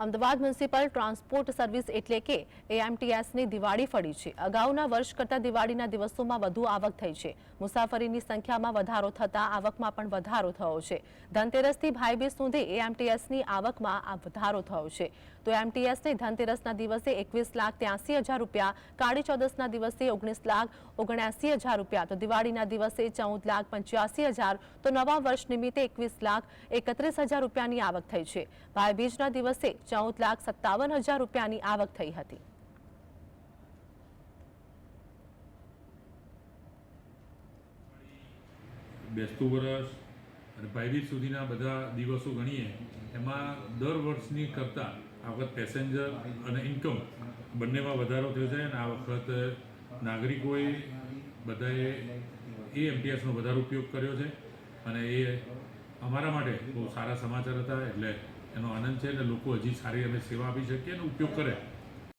Ahmedabad municipal transport service એટલે કે એએમટીએસની દિવાળી ફળી છે। અગાઉના વર્ષ કરતાં દિવાળીના દિવસોમાં વધુ આવક થઈ છે। મુસાફરીની સંખ્યામાં વધારો થતાં આવકમાં પણ વધારો થયો છે। ધનતેરસથી ભાઈબીજ સુધી એએમટીએસની આવકમાં વધારો થયો છે। તો એએમટીએસને ધનતેરસના દિવસે 21,83,000 રૂપિયા, કાળી ચૌદસના દિવસે 19,79,000 રૂપિયા, તો દિવાળીના દિવસે 14,85,000, તો નવા વર્ષ નિમિત્તે 21,31,000 રૂપિયાની આવક થઈ છે। ભાઈબીજના દિવસે 14,57,000 રૂપિયાની આવક થઈ હતી। બેસતું વર્ષ અને ભાઈબીજ સુધીના બધા દિવસો ગણીએ એમાં દર વર્ષની કરતાં આ વખત પેસેન્જર અને ઇન્કમ બંનેમાં વધારો થયો છે અને આ વખત નાગરિકોએ બધાએ એએમટીએસનો વધારે ઉપયોગ કર્યો છે અને એ અમારા માટે બહુ સારા સમાચાર હતા। એટલે એનો આનંદ છે અને લોકો હજી સારી અમે સેવા આપી શકીએ અને ઉપયોગ કરે